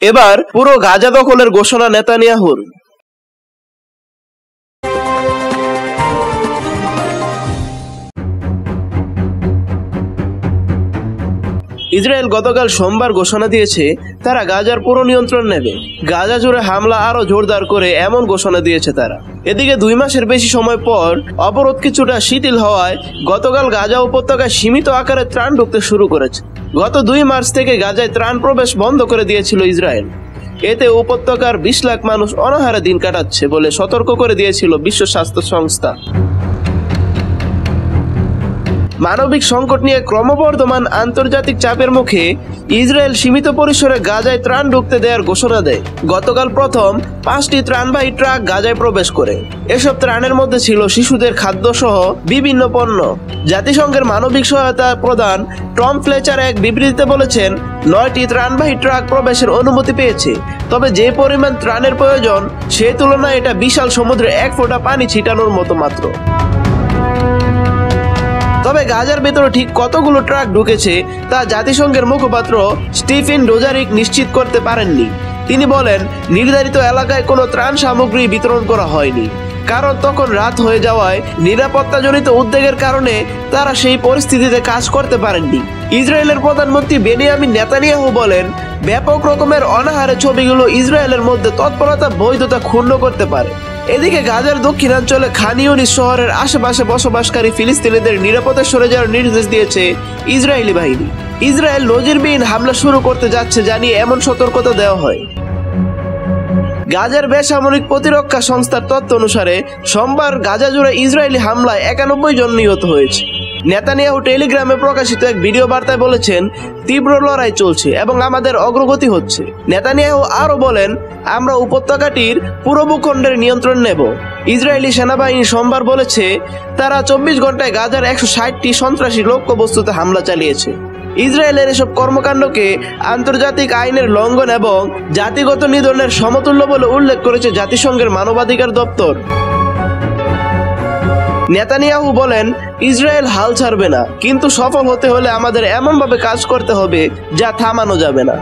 এবার পুরো গাজা দখলের ঘোষণা নেতানিয়াহুর। ইসরায়েল গতকাল সোমবার ঘোষণা দিয়েছে তারা গাজার পুরো নিয়ন্ত্রণ নেবে। গাজা জুড়ে হামলা আরো জোরদার করে এমন ঘোষণা দিয়েছে তারা। এদিকে 2 মাসের বেশি সময় পর অবরোধ কিছুটা শিথিল হওয়ায় গতকাল গাজা উপত্যকায় সীমিত আকারে ত্রাণ ঢুকতে শুরু করেছে। গত 2 মার্চ থেকে গাজায় ত্রাণ প্রবেশ বন্ধ করে দিয়েছিল ইসরায়েল। এতে উপত্যকার 20 লাখ মানুষ অনাহারে দিন কাটাচ্ছে বলে সতর্ক করে দিয়েছিল বিশ্ব স্বাস্থ্য সংস্থা। মানবিক সংকট নিয়ে ক্রমবর্ধমান আন্তর্জাতিক চাপের মুখে ইসরায়েল সীমিত পরিসরে গাজায় ত্রাণ ঢুকতে দেওয়ার ঘোষণা দেয়। গতকাল প্রথম 5টি ত্রাণবাহী ট্রাক গাজায় প্রবেশ করে। এসব ত্রাণের মধ্যে ছিল শিশুদের খাদ্য সহ বিভিন্ন পণ্য। জাতিসংঘের মানবিক সহায়তা প্রধান টম ফ্লেচার এক বিবৃতিতে বলেছেন, 9টি ত্রাণবাহী ট্রাক প্রবেশের অনুমতি পেয়েছে। তবে যে পরিমাণ ত্রাণের প্রয়োজন সেই তুলনায় এটা বিশাল সমুদ্রে 1 ফোঁটা পানি ছিটানোর মতো মাত্র। তবে গাজার ভেতরে ঠিক কতগুলো ট্রাক ঢুকেছে তা জাতিসংঘের মুখপাত্র স্টিফেন ডুজারিক নিশ্চিত করতে পারেননি। তিনি বলেন, নির্ধারিত এলাকায় কোনো ত্রাণ সামগ্রী বিতরণ করা হয়নি, কারণ তখন রাত হয়ে যাওয়ায় নিরাপত্তাজনিত উদ্বেগের কারণে তারা সেই পরিস্থিতিতে কাজ করতে পারেননি। ইসরায়েলের প্রধানমন্ত্রী বেনিয়ামিন নেতানিয়াহু বলেন, ব্যাপক রকমের অনাহারের ছবিগুলো ইসরায়েলের মধ্যে তৎপরতা বৈধতা ক্ষুণ্ণ করতে পারে। এদিকে গাজার দক্ষিণাঞ্চলে খান ইউনিস শহরের আশেপাশে বসবাসকারী ফিলিস্তিনিদের নিরাপদে সরে যাওয়ার নির্দেশ দিয়েছে ইসরায়েলি বাহিনী। ইসরায়েল নজিরবিহীন হামলা শুরু করতে যাচ্ছে জানিয়ে এমন সতর্কতা দেওয়া হয়। গাজার বেসামরিক প্রতিরক্ষা সংস্থার তথ্য অনুসারে সোমবার গাজা জুড়ে ইসরায়েলি হামলায় 91 জন নিহত হয়েছে। নেতানিয়াহু টেলিগ্রামে প্রকাশিত এক ভিডিও বার্তায় বলেছেন, তীব্র লড়াই চলছে এবং আমাদের অগ্রগতি হচ্ছে। নেতানিয়াহু আরো বলেন, আমরা উপত্যকাটির পুরো ভূখণ্ডের নিয়ন্ত্রণ নেব। ইসরায়েলি সেনাবাহিনী সোমবার বলেছে তারা 24 ঘন্টায় গাজার 160টি সন্ত্রাসী লক্ষ্যবস্তুতে হামলা চালিয়েছে। ইসরায়েলের এসব কর্মকাণ্ডকে আন্তর্জাতিক আইনের লঙ্ঘন এবং জাতিগত নিধনের সমতুল্য বলে উল্লেখ করেছে জাতিসংঘের মানবাধিকার দপ্তর। নেতানিয়াহু বলেন, ইসরায়েল হাল ছাড়বে না, কিন্তু সফল হতে হলে আমাদের এমনভাবে কাজ করতে হবে যা থামানো যাবে না।